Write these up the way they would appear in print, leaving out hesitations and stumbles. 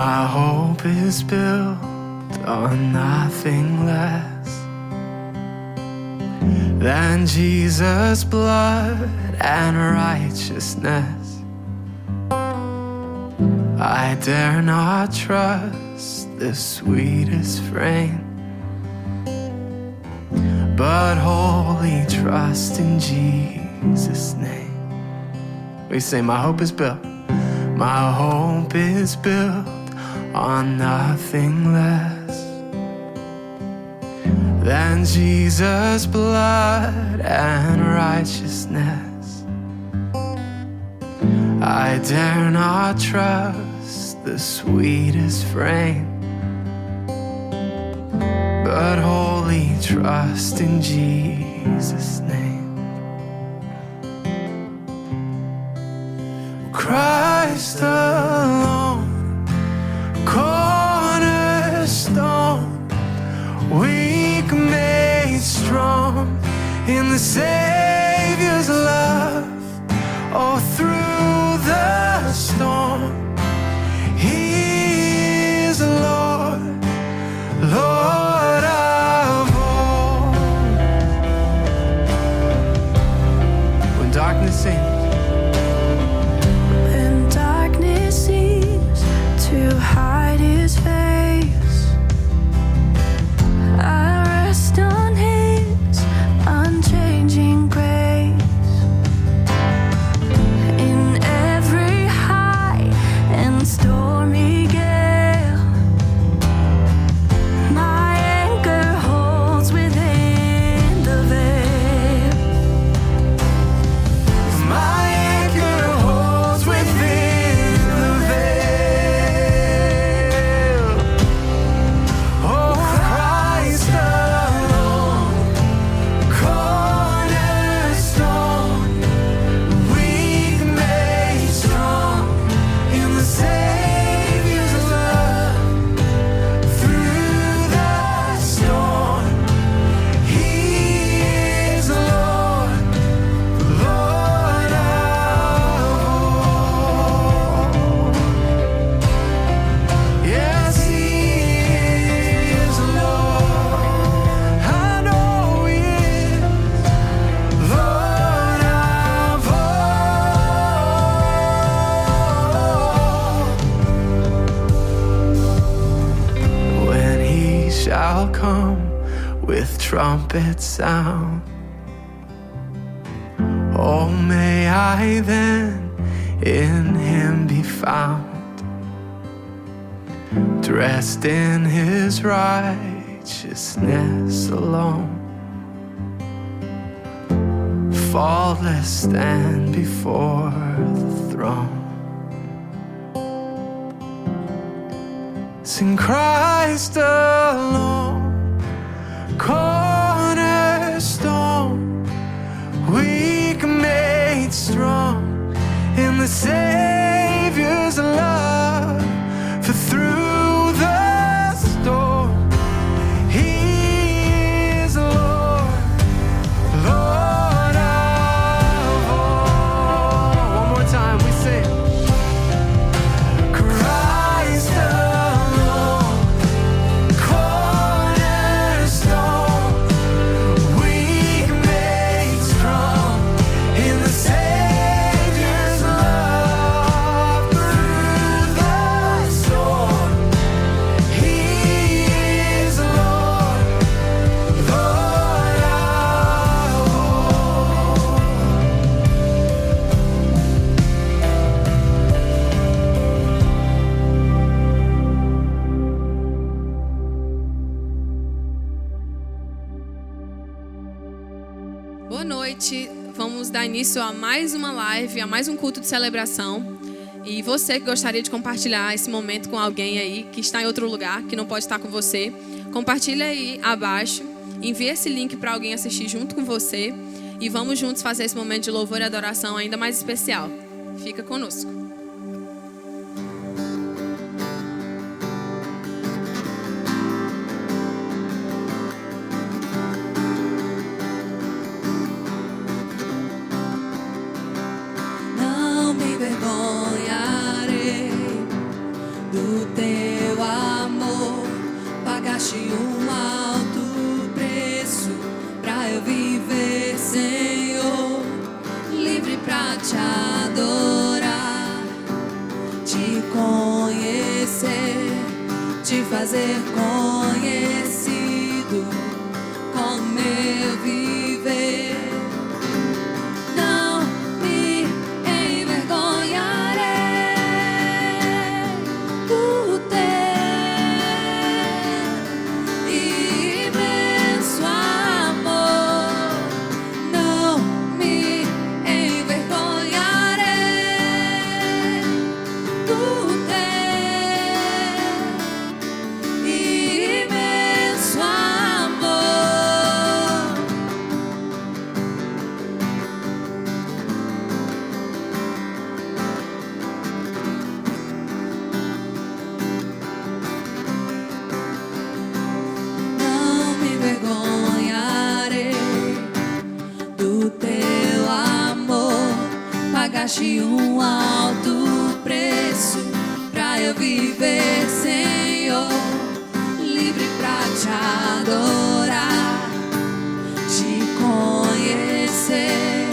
My hope is built on nothing less than Jesus' blood and righteousness. I dare not trust the sweetest frame, but wholly trust in Jesus' name. We say, my hope is built. My hope is built on nothing less than Jesus' blood and righteousness. I dare not trust the sweetest frame, but wholly trust in Jesus' name. Christ alone, cornerstone, weak made strong in the Savior's love. Oh, through the storm, He is Lord, Lord of all. When darkness seems to hide His face, I rest on His unchanging grace. In every high and stormy gale, my anchor holds within the veil. my anchor holds within the veil. Oh, Christ alone, cornerstone, weak made strong in the Savior's love. Through the storm, He is Lord, Lord of all. Yes, He is Lord. I know He is Lord of all. When He shall come with trumpet sound, oh, may I then in Him be found, dressed in His righteousness alone, faultless stand before the throne. Sing Christ alone, cornerstone, weak made strong in the Savior's love. For through the storm, He is Lord, Lord of all. One more time, we sing. Christ alone, cornerstone, weak made strong in the Savior's love. Through the storm, He is Lord, Lord of all. Boa noite, vamos dar início a mais uma live, a mais um culto de celebração. E você que gostaria de compartilhar esse momento com alguém aí que está em outro lugar, que não pode estar com você, compartilha aí abaixo, envie esse link para alguém assistir junto com você e vamos juntos fazer esse momento de louvor e adoração ainda mais especial. Fica conosco. Não me envergonharei do teu te adorar, te conhecer, te fazer conhecido com meu viver. Não me envergonharei do teu imenso amor. Não me envergonharei do teu imenso amor. Não me envergonharei do teu amor. Pagaste um alto preço pra eu viver, Senhor, livre pra te adorar, te conhecer,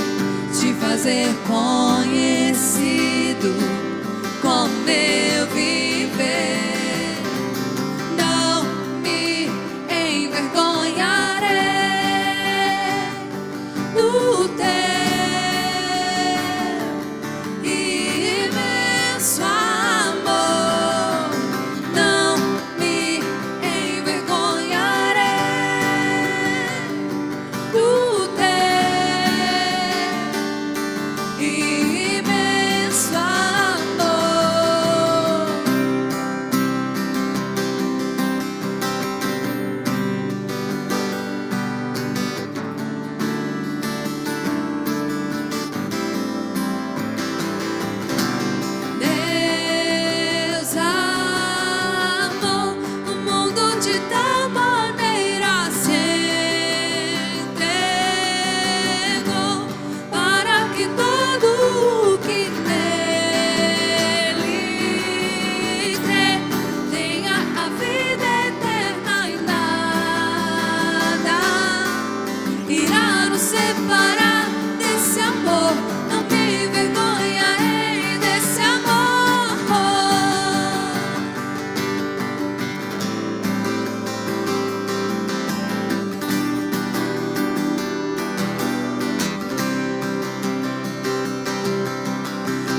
te fazer conhecido com meu viver. Não me envergonharei do teu imenso amor. Não me envergonharei do teu imenso amor. Deus amou o mundo de tal maneira, se entregou para que todo que nele crê tenha a vida eterna, e nada irá nos separar desse amor. Não me envergonharei desse amor.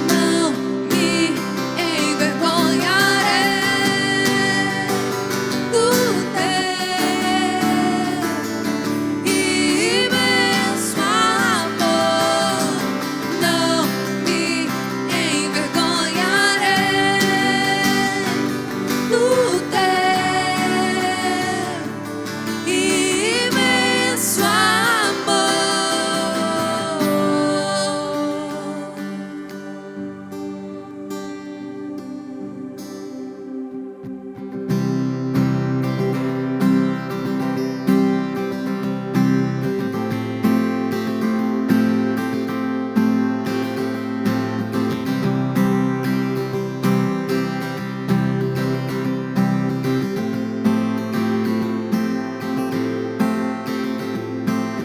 Não me envergonharei do teu imenso amor. Não me envergonharei do teu imenso amor.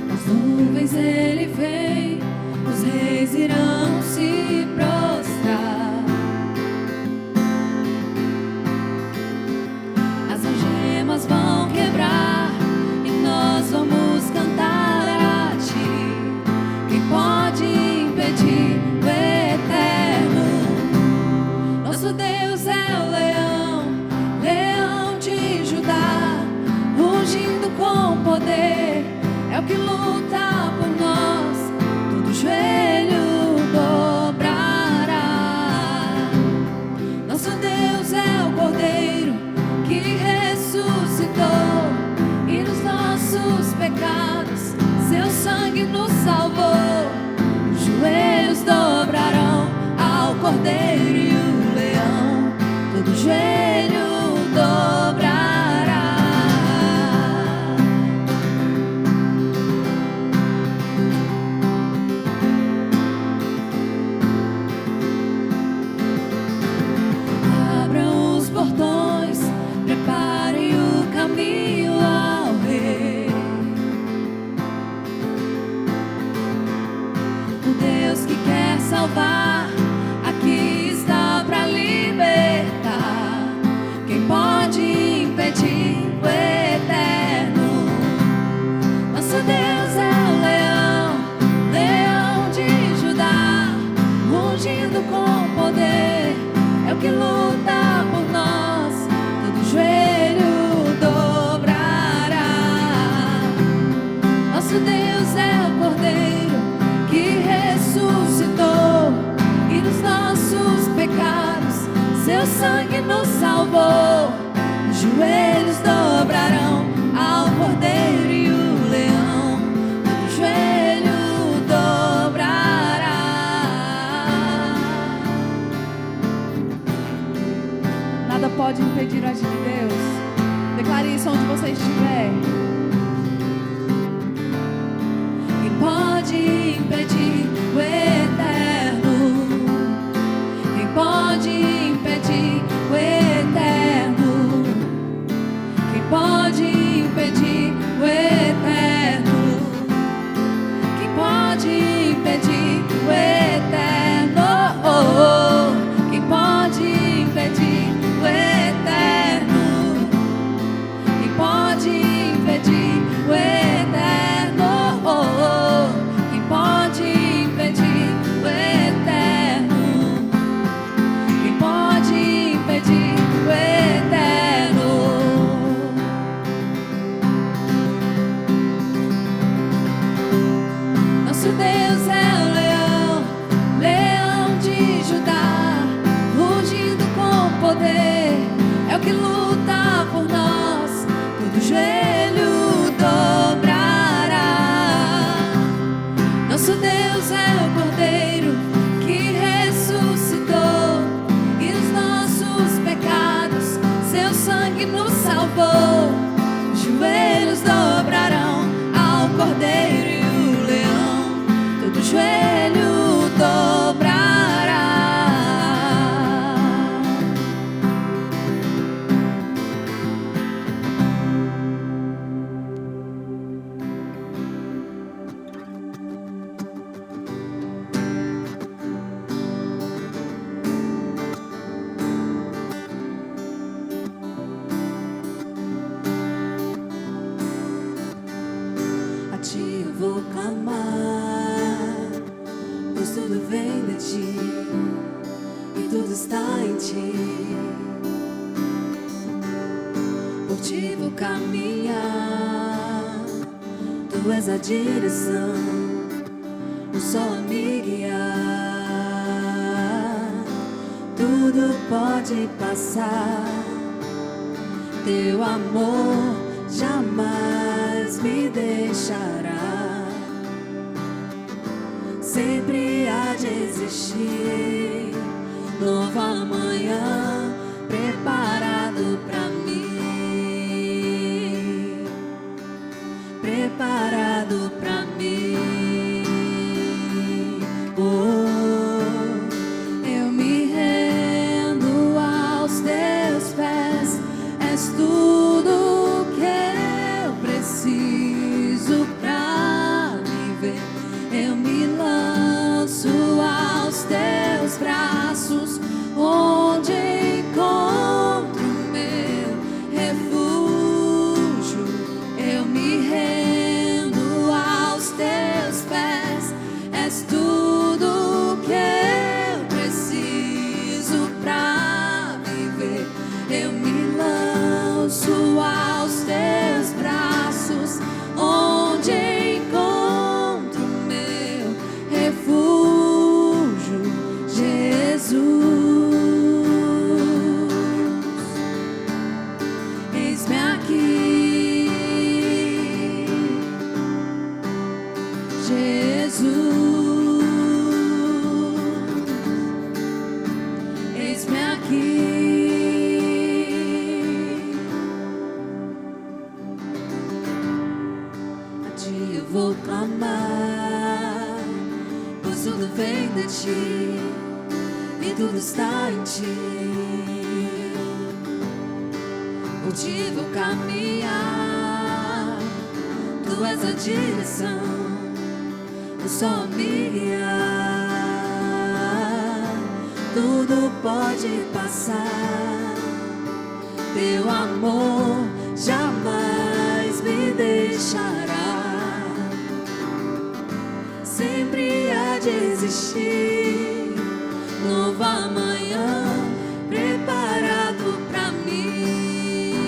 Nas nuvens ele vem, os reis irão se prostrar. As algemas vão quebrar e nós vamos cantar a ti. Quem pode impedir o eterno? Nosso Deus é o leão, leão de Judá, rugindo com poder. É o que luta por nós, todo joelho dobrará. Nosso Deus é o Cordeiro que ressuscitou, e nos nossos pecados seu sangue nos salvou. Os joelhos dobrarão ao Cordeiro e o leão, todo joelho dobrará. Abram os portões, preparem o caminho ao Rei. O Deus que quer salvar, aqui está para libertar. Quem pode impedir o eterno? Nosso Deus é o leão, leão de Judá, rugindo com poder, é o que luta por nós, todo joelho dobrará. Nosso Deus é o Cordeiro que ressuscitou, e nos nossos pecados seu sangue nos salvou. Os joelhos dobrarão ao Cordeiro e o leão, todo joelho dobrará. Nada pode impedir o agir de Deus. Declare isso onde você estiver. Quem pode impedir o eterno? Quem pode impedir o eterno? Quem pode impedir o eterno? Quem pode impedir o eterno? Quem pode impedir o eterno? Quem pode impedir o eterno? Quem pode impedir o eterno? Quem pode impedir o eterno? Nosso Deus é o leão, leão de Judá, rugindo com poder, é o que luta por nós, todo joelho dobrará. Nosso Deus é o Cordeiro que ressuscitou, e os nossos pecados seu sangue nos salvou. Os joelhos dobrarão ao Cordeiro e o leão, todo joelho dobrará. A ti eu vou clamar, pois tudo vem de ti e tudo está em ti. Por ti vou caminhar, tu és a direção, o sol a me guiar. Tudo pode passar, teu amor jamais me deixará. Sempre há de existir novo amanhã preparado pra mim, preparado pra mim. Eu me rendo aos teus pés, és tudo que eu preciso pra viver. Eu me lanço aos teus braços, onde encontro meu refúgio. Eu me rendo aos teus pés, és tudo que eu preciso pra viver. Eu me lanço aos teus braços, onde encontro meu refúgio, Jesus. Eis-me aqui, Jesus. Eis-me aqui. A ti eu vou clamar, pois tudo vem de ti e tudo está em ti. Por ti vou caminhar, tu és a direção, o sol a me guiar. tudo pode passar. Teu amor jamais me deixará. Sempre há de existir novo amanhã preparado pra mim,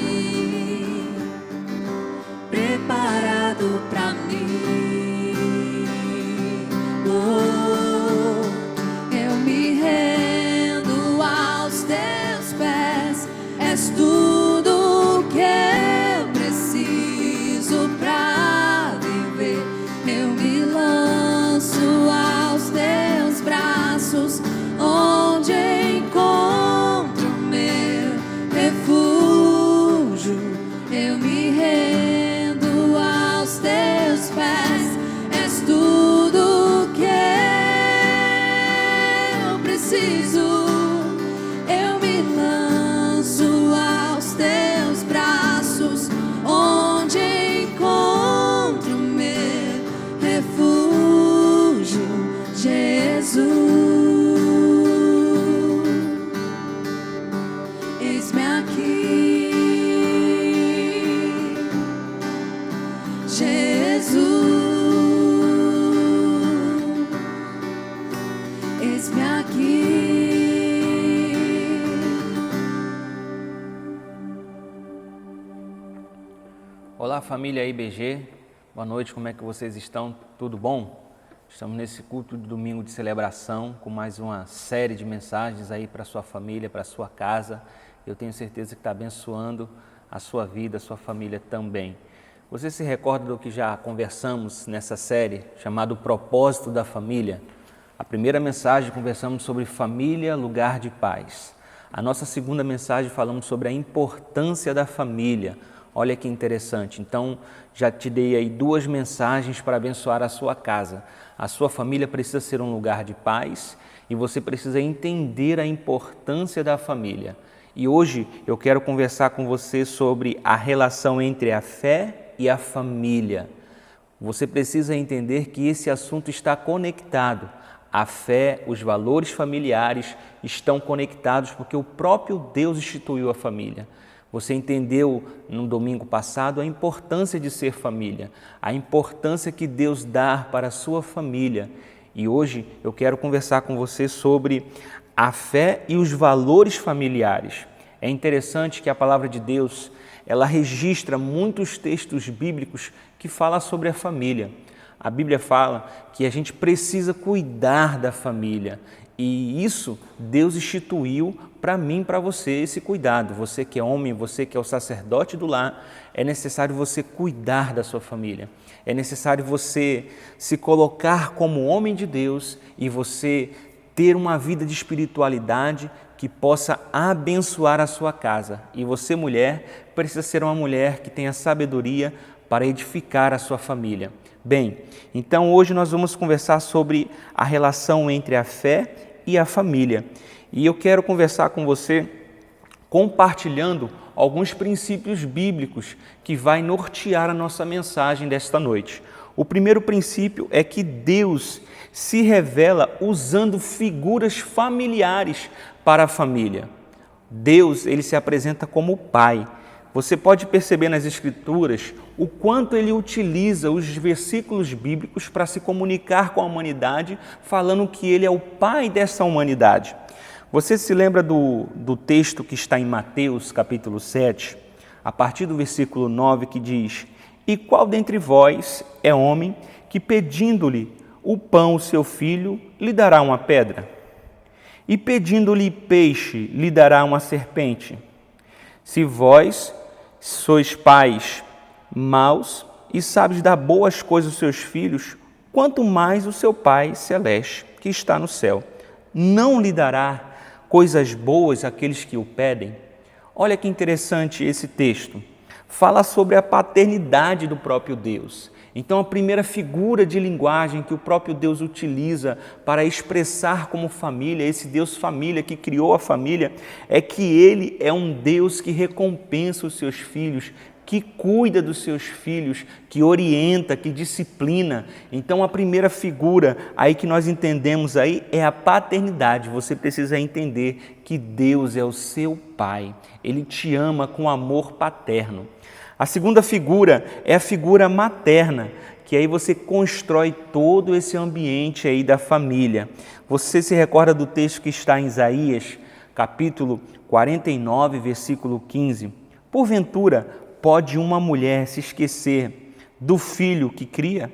preparado pra mim. Oh, eu me rendo aos teus pés, és tudo que eu preciso pra viver. Eu me lanço aos teus braços, onde encontro meu refúgio. Eu me rendo aos teus pés, és tudo que eu preciso. Eu me lanço aos teus braços, onde encontro meu refúgio, Jesus. Eis-me aqui, Jesus. Eis-me aqui. Olá, família IBG, boa noite, como é que vocês estão? Tudo bom? Estamos nesse culto de domingo de celebração com mais uma série de mensagens aí para sua família, para sua casa. Eu tenho certeza que está abençoando a sua vida, a sua família também. Você se recorda do que já conversamos nessa série, chamado O Propósito da Família? A primeira mensagem conversamos sobre família, lugar de paz. A nossa segunda mensagem falamos sobre a importância da família. Olha que interessante, então já te dei aí 2 mensagens para abençoar a sua casa. A sua família precisa ser um lugar de paz e você precisa entender a importância da família. E hoje eu quero conversar com você sobre a relação entre a fé e a família. Você precisa entender que esse assunto está conectado. A fé, os valores familiares estão conectados porque o próprio Deus instituiu a família. Você entendeu no domingo passado a importância de ser família, a importância que Deus dá para a sua família. E hoje eu quero conversar com você sobre a fé e os valores familiares. É interessante que a palavra de Deus, ela registra muitos textos bíblicos que falam sobre a família. A Bíblia fala que a gente precisa cuidar da família. E isso Deus instituiu para mim, para você, esse cuidado. Você que é homem, você que é o sacerdote do lar, é necessário você cuidar da sua família. É necessário você se colocar como homem de Deus e você ter uma vida de espiritualidade que possa abençoar a sua casa. E você, mulher, precisa ser uma mulher que tenha sabedoria para edificar a sua família. Bem, então hoje nós vamos conversar sobre a relação entre a fé e a família. E eu quero conversar com você compartilhando alguns princípios bíblicos que vai nortear a nossa mensagem desta noite. O primeiro princípio é que Deus se revela usando figuras familiares para a família. Deus, ele se apresenta como Pai. Você pode perceber nas Escrituras o quanto ele utiliza os versículos bíblicos para se comunicar com a humanidade, falando que ele é o Pai dessa humanidade. Você se lembra do texto que está em Mateus, capítulo 7, a partir do versículo 9, que diz: E qual dentre vós é homem que, pedindo-lhe o pão o seu filho, lhe dará uma pedra? E pedindo-lhe peixe, lhe dará uma serpente? Se vós sois pais maus e sabes dar boas coisas aos seus filhos, quanto mais o seu Pai Celeste, que está no céu, não lhe dará coisas boas àqueles que o pedem? Olha que interessante esse texto. Fala sobre a paternidade do próprio Deus. Então, a primeira figura de linguagem que o próprio Deus utiliza para expressar como família, esse Deus família que criou a família, é que Ele é um Deus que recompensa os seus filhos que cuida dos seus filhos, que orienta, que disciplina. Então a primeira figura aí que nós entendemos aí é a paternidade. Você precisa entender que Deus é o seu pai. Ele te ama com amor paterno. A segunda figura é a figura materna, que aí você constrói todo esse ambiente aí da família. Você se recorda do texto que está em Isaías, capítulo 49, versículo 15? Porventura, pode uma mulher se esquecer do filho que cria,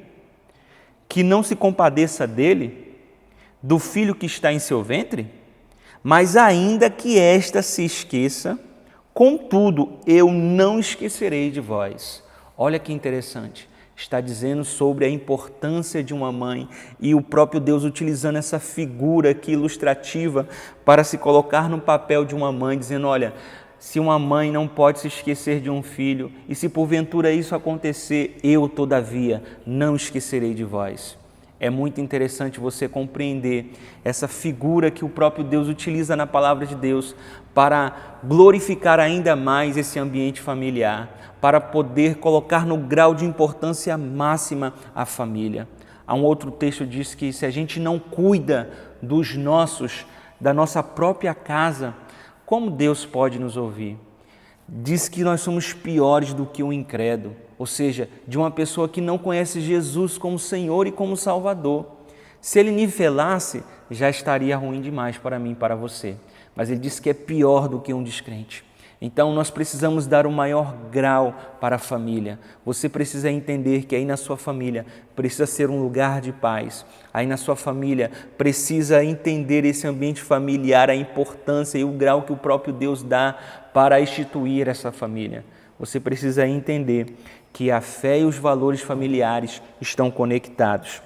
que não se compadeça dele, do filho que está em seu ventre? Mas ainda que esta se esqueça, contudo, eu não esquecerei de vós. Olha que interessante. Está dizendo sobre a importância de uma mãe e o próprio Deus utilizando essa figura aqui ilustrativa para se colocar no papel de uma mãe, dizendo, olha, se uma mãe não pode se esquecer de um filho e se porventura isso acontecer, eu, todavia, não esquecerei de vós. É muito interessante você compreender essa figura que o próprio Deus utiliza na palavra de Deus para glorificar ainda mais esse ambiente familiar, para poder colocar no grau de importância máxima a família. Há um outro texto que diz que se a gente não cuida dos nossos, da nossa própria casa, como Deus pode nos ouvir? Diz que nós somos piores do que um incrédulo, ou seja, de uma pessoa que não conhece Jesus como Senhor e como Salvador. Se ele nivelasse, já estaria ruim demais para mim e para você. Mas ele diz que é pior do que um descrente. Então nós precisamos dar o maior grau para a família. Você precisa entender que aí na sua família precisa ser um lugar de paz. Aí na sua família precisa entender esse ambiente familiar, a importância e o grau que o próprio Deus dá para instituir essa família. Você precisa entender que a fé e os valores familiares estão conectados.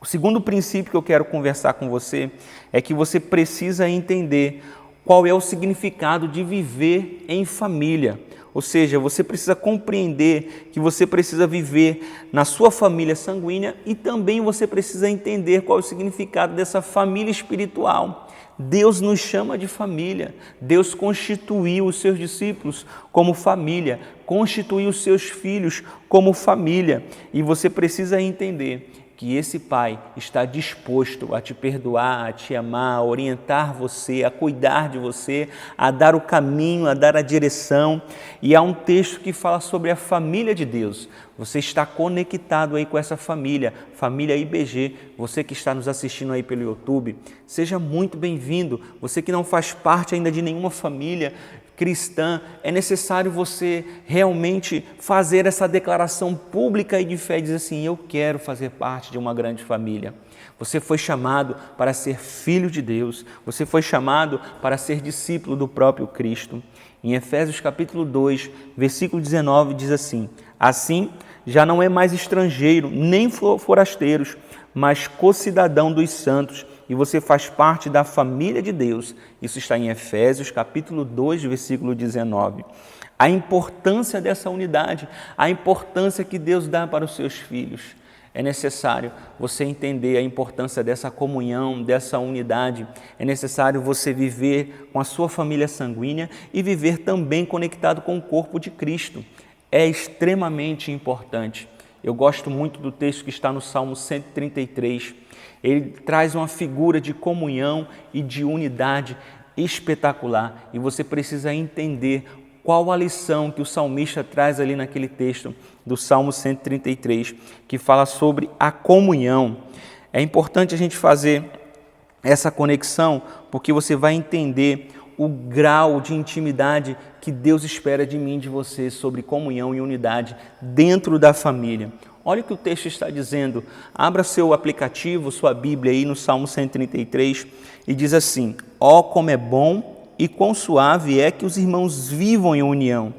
O segundo princípio que eu quero conversar com você é que você precisa entender qual é o significado de viver em família. Ou seja, você precisa compreender que você precisa viver na sua família sanguínea e também você precisa entender qual é o significado dessa família espiritual. Deus nos chama de família. Deus constituiu os seus discípulos como família, constituiu os seus filhos como família. E você precisa entender que esse Pai está disposto a te perdoar, a te amar, a orientar você, a cuidar de você, a dar o caminho, a dar a direção. E há um texto que fala sobre a família de Deus. Você está conectado aí com essa família, família IBG. Você que está nos assistindo aí pelo YouTube, seja muito bem-vindo. Você que não faz parte ainda de nenhuma família cristã, é necessário você realmente fazer essa declaração pública e de fé, dizer assim, eu quero fazer parte de uma grande família. Você foi chamado para ser filho de Deus, você foi chamado para ser discípulo do próprio Cristo. Em Efésios capítulo 2, versículo 19, diz assim, assim já não é mais estrangeiro, nem forasteiros, mas co-cidadão dos santos, e você faz parte da família de Deus. Isso está em Efésios, capítulo 2, versículo 19. A importância dessa unidade, a importância que Deus dá para os seus filhos. É necessário você entender a importância dessa comunhão, dessa unidade. É necessário você viver com a sua família sanguínea e viver também conectado com o corpo de Cristo. É extremamente importante. Eu gosto muito do texto que está no Salmo 133. Ele traz uma figura de comunhão e de unidade espetacular. E você precisa entender qual a lição que o salmista traz ali naquele texto do Salmo 133, que fala sobre a comunhão. É importante a gente fazer essa conexão, porque você vai entender o grau de intimidade que Deus espera de mim e de você sobre comunhão e unidade dentro da família. Olha o que o texto está dizendo. Abra seu aplicativo, sua Bíblia aí no Salmo 133 e diz assim, ó como é bom e quão suave é que os irmãos vivam em união.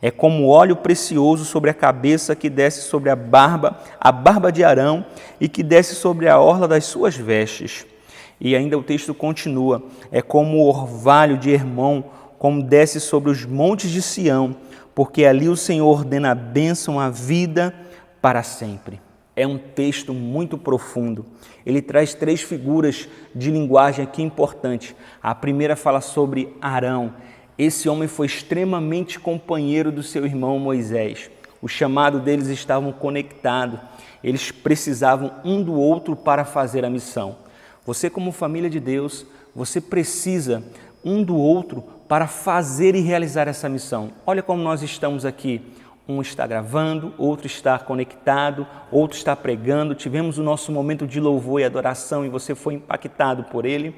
É como óleo precioso sobre a cabeça que desce sobre a barba de Arão e que desce sobre a orla das suas vestes. E ainda o texto continua, é como o orvalho de Hermon, como desce sobre os montes de Sião, porque ali o Senhor ordena a bênção, a vida para sempre. É um texto muito profundo. Ele traz 3 figuras de linguagem aqui importantes. A primeira fala sobre Arão. Esse homem foi extremamente companheiro do seu irmão Moisés. O chamado deles estavam conectados. Eles precisavam um do outro para fazer a missão. Você, como família de Deus, você precisa um do outro para fazer e realizar essa missão. Olha como nós estamos aqui. Um está gravando, outro está conectado, outro está pregando. Tivemos o nosso momento de louvor e adoração e você foi impactado por ele.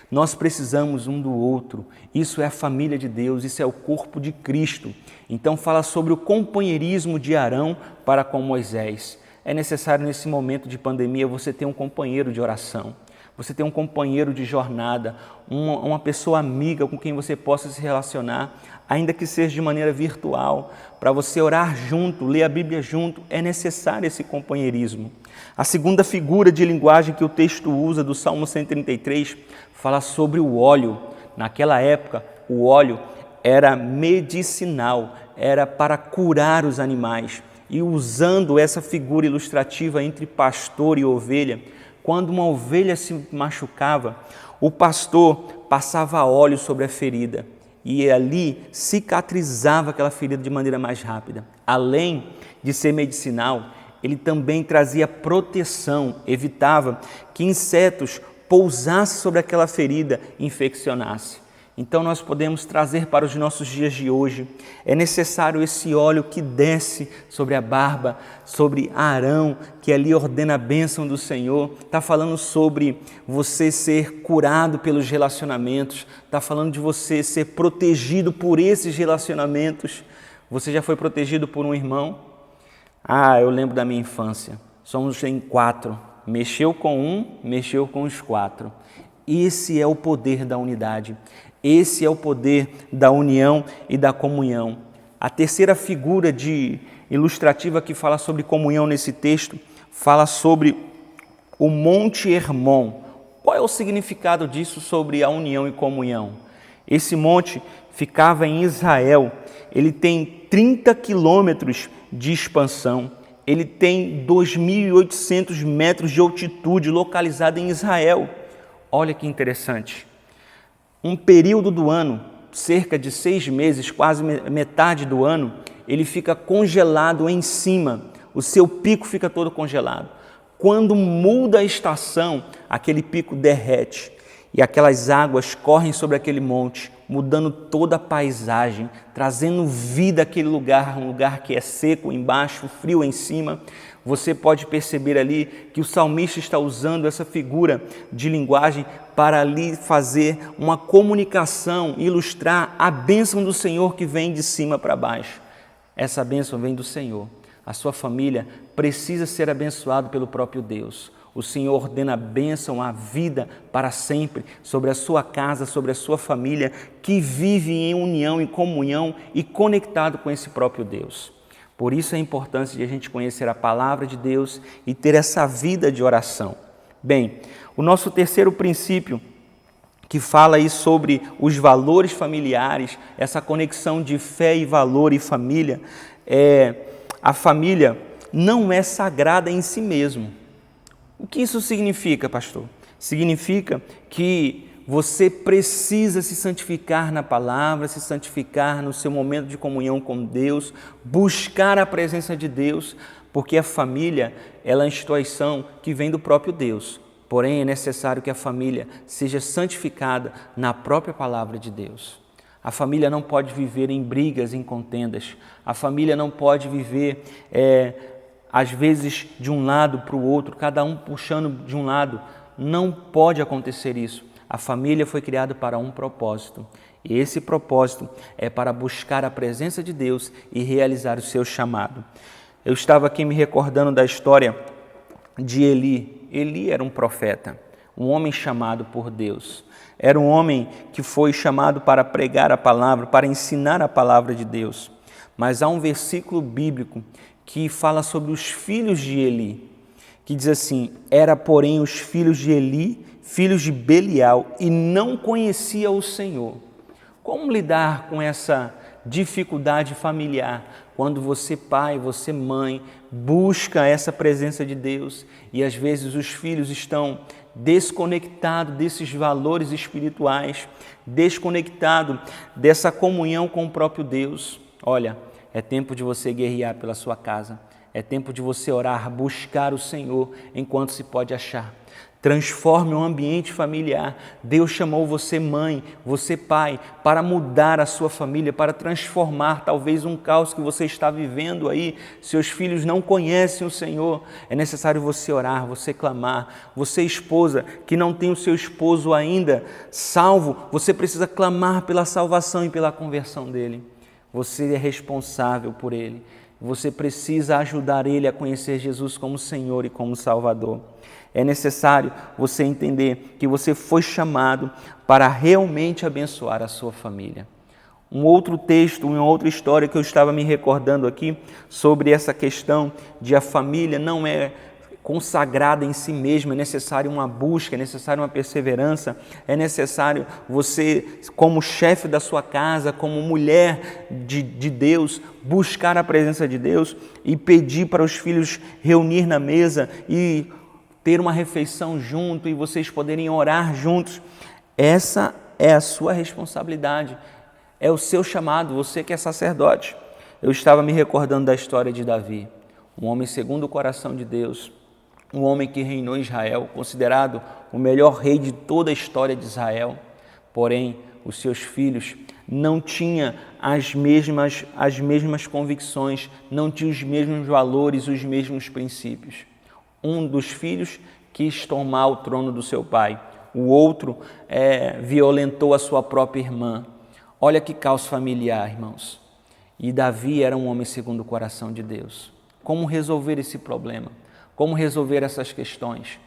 Nós precisamos um do outro. Isso é a família de Deus, isso é o corpo de Cristo. Então fala sobre o companheirismo de Arão para com Moisés. É necessário nesse momento de pandemia você ter um companheiro de oração. Você ter um companheiro de jornada, uma pessoa amiga com quem você possa se relacionar, ainda que seja de maneira virtual, para você orar junto, ler a Bíblia junto, é necessário esse companheirismo. A segunda figura de linguagem que o texto usa do Salmo 133 fala sobre o óleo. Naquela época, o óleo era medicinal, era para curar os animais. E usando essa figura ilustrativa entre pastor e ovelha, quando uma ovelha se machucava, o pastor passava óleo sobre a ferida e ali cicatrizava aquela ferida de maneira mais rápida. Além de ser medicinal, ele também trazia proteção, evitava que insetos pousassem sobre aquela ferida e infeccionassem. Então nós podemos trazer para os nossos dias de hoje. É necessário esse óleo que desce sobre a barba, sobre Arão, que ali ordena a bênção do Senhor. Está falando sobre você ser curado pelos relacionamentos. Está falando de você ser protegido por esses relacionamentos. Você já foi protegido por um irmão? Eu lembro da minha infância. Somos em 4. Mexeu com um, mexeu com os 4. Esse é o poder da unidade. Esse é o poder da união e da comunhão. A terceira figura ilustrativa que fala sobre comunhão nesse texto fala sobre o Monte Hermon. Qual é o significado disso sobre a união e comunhão? Esse monte ficava em Israel. Ele tem 30 quilômetros de expansão. Ele tem 2.800 metros de altitude, localizado em Israel. Olha que interessante. Um período do ano, cerca de 6 meses, quase metade do ano, ele fica congelado em cima, o seu pico fica todo congelado. Quando muda a estação, aquele pico derrete e aquelas águas correm sobre aquele monte, mudando toda a paisagem, trazendo vida àquele lugar, um lugar que é seco embaixo, frio em cima. Você pode perceber ali que o salmista está usando essa figura de linguagem para ali fazer uma comunicação, ilustrar a bênção do Senhor que vem de cima para baixo. Essa bênção vem do Senhor. A sua família precisa ser abençoada pelo próprio Deus. O Senhor ordena a bênção, a vida para sempre sobre a sua casa, sobre a sua família, que vive em união, em comunhão e conectado com esse próprio Deus. Por isso a importância de a gente conhecer a palavra de Deus e ter essa vida de oração. Bem, o nosso terceiro princípio, que fala aí sobre os valores familiares, essa conexão de fé e valor e família, a família não é sagrada em si mesmo. O que isso significa, pastor? Significa que você precisa se santificar na palavra, se santificar no seu momento de comunhão com Deus, buscar a presença de Deus, porque a família ela é uma instituição que vem do próprio Deus. Porém, é necessário que a família seja santificada na própria palavra de Deus. A família não pode viver em brigas, em contendas. A família não pode viver, às vezes, de um lado para o outro, cada um puxando de um lado. Não pode acontecer isso. A família foi criada para um propósito. E esse propósito é para buscar a presença de Deus e realizar o seu chamado. Eu estava aqui me recordando da história de Eli. Eli era um profeta, um homem chamado por Deus. Era um homem que foi chamado para pregar a palavra, para ensinar a palavra de Deus. Mas há um versículo bíblico que fala sobre os filhos de Eli, que diz assim: era, porém, os filhos de Eli, filhos de Belial, e não conhecia o Senhor. Como lidar com essa dificuldade familiar quando você, pai, você, mãe, busca essa presença de Deus e às vezes os filhos estão desconectado desses valores espirituais, desconectado dessa comunhão com o próprio Deus. Olha, é tempo de você guerrear pela sua casa, é tempo de você orar, buscar o Senhor enquanto se pode achar. Transforme o ambiente familiar. Deus chamou você mãe, você pai, para mudar a sua família, para transformar talvez um caos que você está vivendo aí. Seus filhos não conhecem o Senhor. É necessário você orar, você clamar. Você, esposa, que não tem o seu esposo ainda salvo, você precisa clamar pela salvação e pela conversão dele. Você é responsável por ele. Você precisa ajudar ele a conhecer Jesus como Senhor e como Salvador. É necessário você entender que você foi chamado para realmente abençoar a sua família. Um outro texto, uma outra história que eu estava me recordando aqui sobre essa questão de a família não é consagrada em si mesma, é necessário uma busca, é necessário uma perseverança, é necessário você, como chefe da sua casa, como mulher de Deus, buscar a presença de Deus e pedir para os filhos reunir na mesa e ter uma refeição junto e vocês poderem orar juntos. Essa é a sua responsabilidade, é o seu chamado, você que é sacerdote. Eu estava me recordando da história de Davi, um homem segundo o coração de Deus, um homem que reinou em Israel, considerado o melhor rei de toda a história de Israel. Porém, os seus filhos não tinham as mesmas convicções, não tinham os mesmos valores, os mesmos princípios. Um dos filhos quis tomar o trono do seu pai, o outro violentou a sua própria irmã. Olha que caos familiar, irmãos. E Davi era um homem segundo o coração de Deus. Como resolver esse problema? Como resolver essas questões?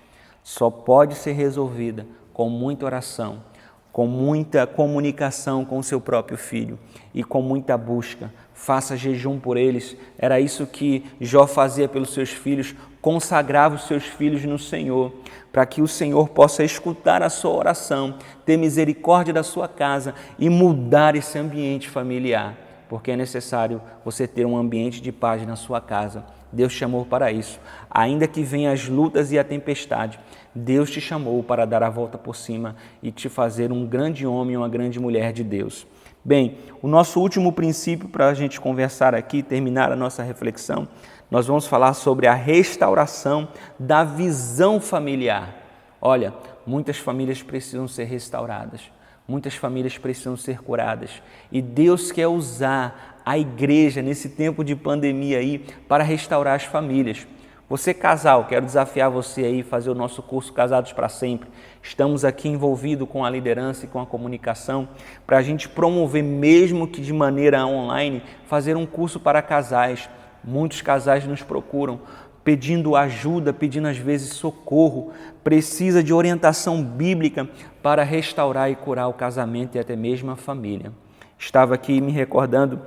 Só pode ser resolvida com muita oração, com muita comunicação com o seu próprio filho e com muita busca. Faça jejum por eles. Era isso que Jó fazia pelos seus filhos, consagrava os seus filhos no Senhor, para que o Senhor possa escutar a sua oração, ter misericórdia da sua casa e mudar esse ambiente familiar, porque é necessário você ter um ambiente de paz na sua casa. Deus te chamou para isso. Ainda que venham as lutas e a tempestade, Deus te chamou para dar a volta por cima e te fazer um grande homem e uma grande mulher de Deus. Bem, o nosso último princípio para a gente conversar aqui, terminar a nossa reflexão, nós vamos falar sobre a restauração da visão familiar. Olha, muitas famílias precisam ser restauradas, muitas famílias precisam ser curadas e Deus quer usar a igreja nesse tempo de pandemia aí para restaurar as famílias. Você casal, quero desafiar você aí a fazer o nosso curso Casados para Sempre. Estamos aqui envolvidos com a liderança e com a comunicação para a gente promover, mesmo que de maneira online, fazer um curso para casais. Muitos casais nos procuram pedindo ajuda, pedindo às vezes socorro, precisa de orientação bíblica para restaurar e curar o casamento e até mesmo a família. Estava aqui me recordando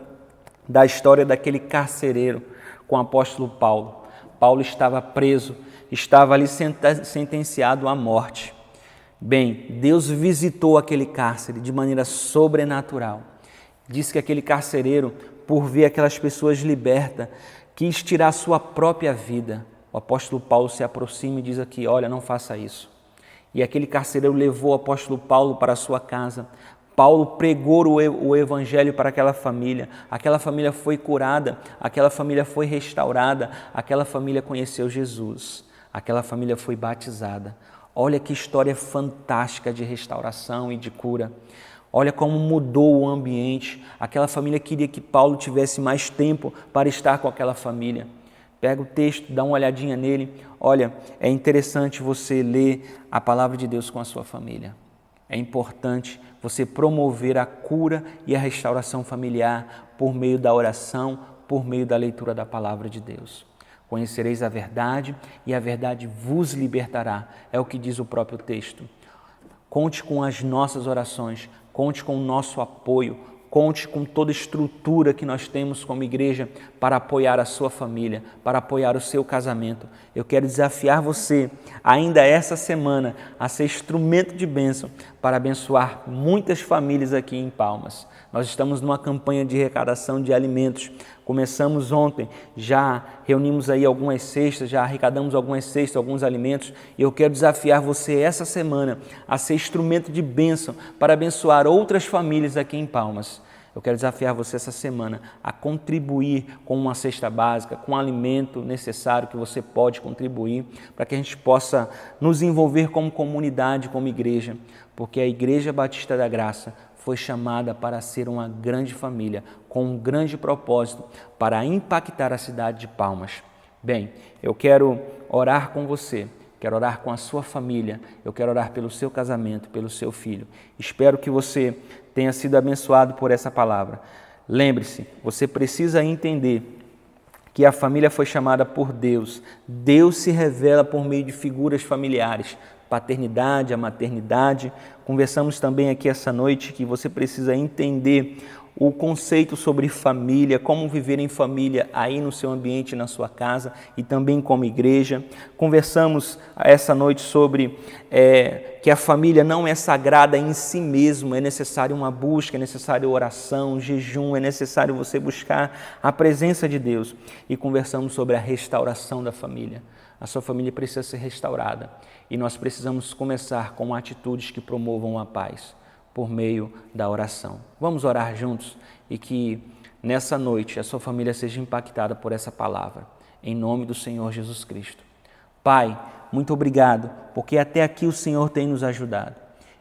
da história daquele carcereiro com o apóstolo Paulo. Paulo estava preso, estava ali sentenciado à morte. Bem, Deus visitou aquele cárcere de maneira sobrenatural. Diz que aquele carcereiro, por ver aquelas pessoas libertas, quis tirar a sua própria vida. O apóstolo Paulo se aproxima e diz aqui, olha, não faça isso. E aquele carcereiro levou o apóstolo Paulo para a sua casa. Paulo pregou o evangelho para aquela família foi curada, aquela família foi restaurada, aquela família conheceu Jesus, aquela família foi batizada. Olha que história fantástica de restauração e de cura. Olha como mudou o ambiente. Aquela família queria que Paulo tivesse mais tempo para estar com aquela família. Pega o texto, dá uma olhadinha nele. Olha, é interessante você ler a palavra de Deus com a sua família. É importante você promover a cura e a restauração familiar por meio da oração, por meio da leitura da palavra de Deus. Conhecereis a verdade e a verdade vos libertará, é o que diz o próprio texto. Conte com as nossas orações, conte com o nosso apoio, conte com toda a estrutura que nós temos como igreja para apoiar a sua família, para apoiar o seu casamento. Eu quero desafiar você, ainda essa semana, a ser instrumento de bênção para abençoar muitas famílias aqui em Palmas. Nós estamos numa campanha de arrecadação de alimentos Começamos ontem, já reunimos aí algumas cestas, já arrecadamos algumas cestas, alguns alimentos, e eu quero desafiar você essa semana a ser instrumento de bênção para abençoar outras famílias aqui em Palmas. Eu quero desafiar você essa semana a contribuir com uma cesta básica, com o alimento necessário que você pode contribuir, para que a gente possa nos envolver como comunidade, como igreja, porque a Igreja Batista da Graça foi chamada para ser uma grande família, com um grande propósito, para impactar a cidade de Palmas. Bem, eu quero orar com você, quero orar com a sua família, eu quero orar pelo seu casamento, pelo seu filho. Espero que você tenha sido abençoado por essa palavra. Lembre-se, você precisa entender que a família foi chamada por Deus. Deus se revela por meio de figuras familiares, paternidade, a maternidade. Conversamos também aqui essa noite que você precisa entender o conceito sobre família, como viver em família aí no seu ambiente, na sua casa e também como igreja. Conversamos essa noite sobre que a família não é sagrada em si mesmo, é necessário uma busca, é necessário oração, jejum, é necessário você buscar a presença de Deus. E conversamos sobre a restauração da família. A sua família precisa ser restaurada e nós precisamos começar com atitudes que promovam a paz por meio da oração. Vamos orar juntos e que nessa noite a sua família seja impactada por essa palavra, em nome do Senhor Jesus Cristo. Pai, muito obrigado, porque até aqui o Senhor tem nos ajudado.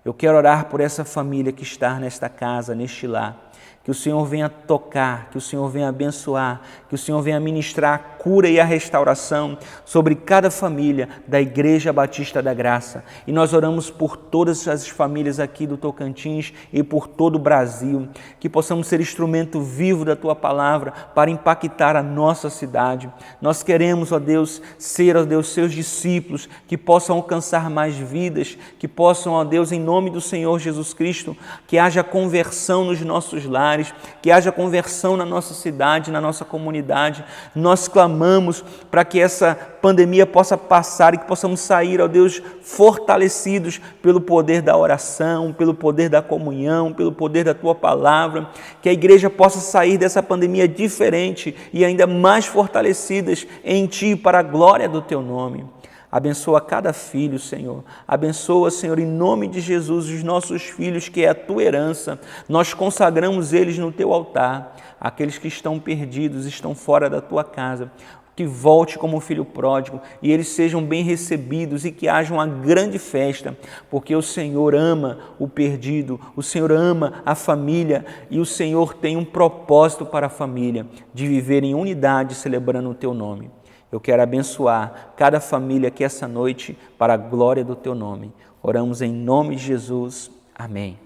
Eu quero orar por essa família que está nesta casa, neste lar. Que o Senhor venha tocar, que o Senhor venha abençoar, que o Senhor venha ministrar a cura e a restauração sobre cada família da Igreja Batista da Graça. E nós oramos por todas as famílias aqui do Tocantins e por todo o Brasil, que possamos ser instrumento vivo da Tua Palavra para impactar a nossa cidade. Nós queremos, ó Deus, ser, ó Deus, Seus discípulos, que possam alcançar mais vidas, que possam, ó Deus, em nome do Senhor Jesus Cristo, que haja conversão nos nossos lares, que haja conversão na nossa cidade, na nossa comunidade. Nós clamamos para que essa pandemia possa passar e que possamos sair, ó Deus, fortalecidos pelo poder da oração, pelo poder da comunhão, pelo poder da Tua Palavra, que a igreja possa sair dessa pandemia diferente e ainda mais fortalecidas em Ti para a glória do Teu nome. Abençoa cada filho, Senhor. Abençoa, Senhor, em nome de Jesus, os nossos filhos, que é a Tua herança. Nós consagramos eles no Teu altar. Aqueles que estão perdidos, estão fora da Tua casa, que volte como filho pródigo e eles sejam bem recebidos e que haja uma grande festa, porque o Senhor ama o perdido, o Senhor ama a família e o Senhor tem um propósito para a família, de viver em unidade celebrando o Teu nome. Eu quero abençoar cada família aqui essa noite para a glória do Teu nome. Oramos em nome de Jesus. Amém.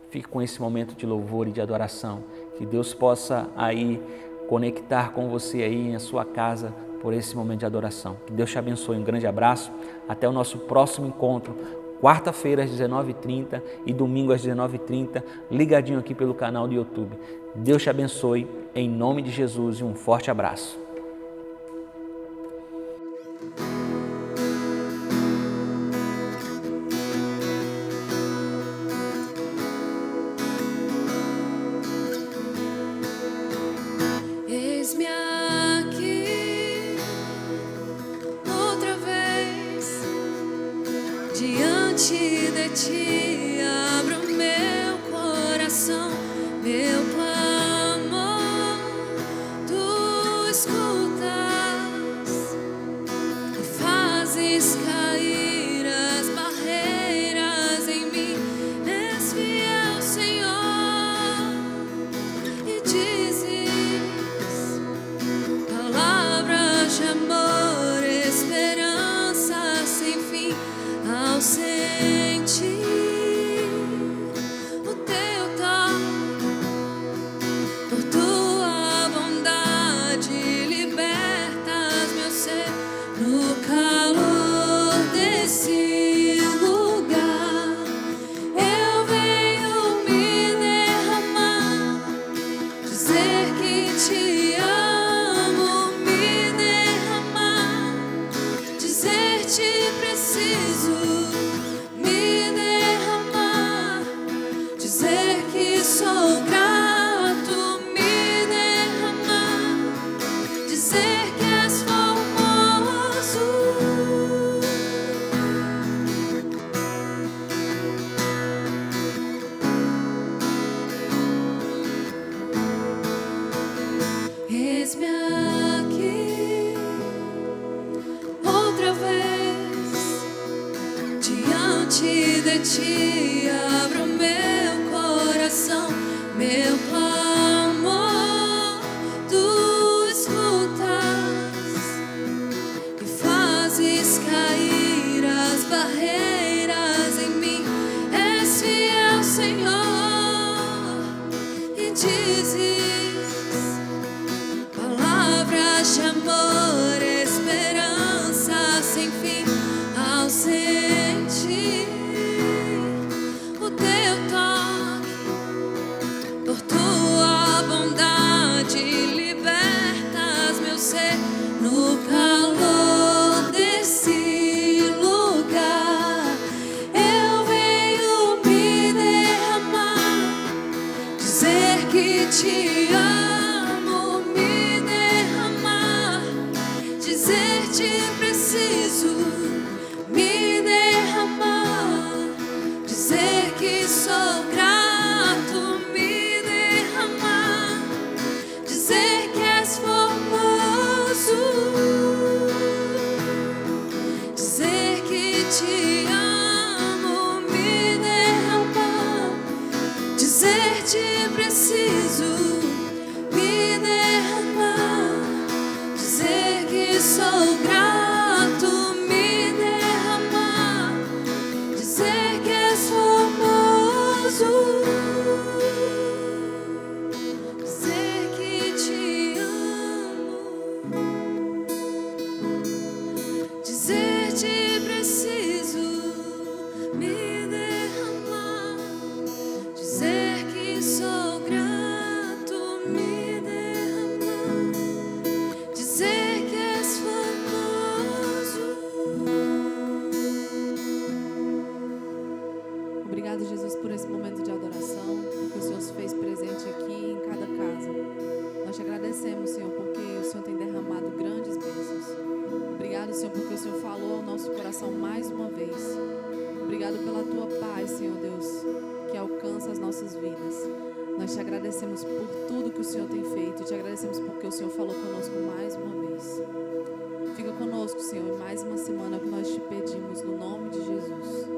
Fique com esse momento de louvor e de adoração. Que Deus possa aí conectar com você aí na sua casa por esse momento de adoração. Que Deus te abençoe. Um grande abraço. Até o nosso próximo encontro. Quarta-feira às 19h30 e domingo às 19h30, ligadinho aqui pelo canal do YouTube. Deus te abençoe em nome de Jesus e um forte abraço. Eis-me aqui outra vez diante de Ti, abro meu coração, meu clamor, Tu escutas e fazes cair as barreiras em mim. És fiel, Senhor, e dizes palavras de amor, esperança sem fim. Ao sentir o Teu toque, por Tua bondade, libertas meu ser no calor desse lugar. Eu venho me derramar, dizer que Te amo, me derramar, dizer-te preciso, me Diante de ti abro meu coração, meu clamor tu escutas e fazes cair as barreiras em mim. És fiel, Senhor, e dizes palavras de amor, esperança sem fim ao sentir o teu toque. Por tua bondade libertas meu ser no calor desse lugar. Eu venho me derramar, dizer que te amo, me derramar, dizer te preciso, me derramar, dizer que sou grato, me derramar, dizer que és formoso, dizer que te amo, me derramar, dizer te preciso, me derramar, dizer que sou grato, me derramar, dizer que és formoso, dizer que te amo, dizer te preciso, me derramar, dizer que sou grato, me derramar, dizer que és formoso. Obrigado, Jesus, por esse momento de adoração, porque o Senhor se fez presente aqui em cada casa. Nós te agradecemos, Senhor, porque o Senhor tem derramado grandes bênçãos. Obrigado, Senhor, porque o Senhor falou ao nosso coração mais uma vez. Obrigado pela tua paz, Senhor Deus, que alcança as nossas vidas. Nós te agradecemos por tudo que o Senhor tem feito. Te agradecemos porque o Senhor falou conosco mais uma vez. Fica conosco, Senhor, em mais uma semana que nós te pedimos, no nome de Jesus.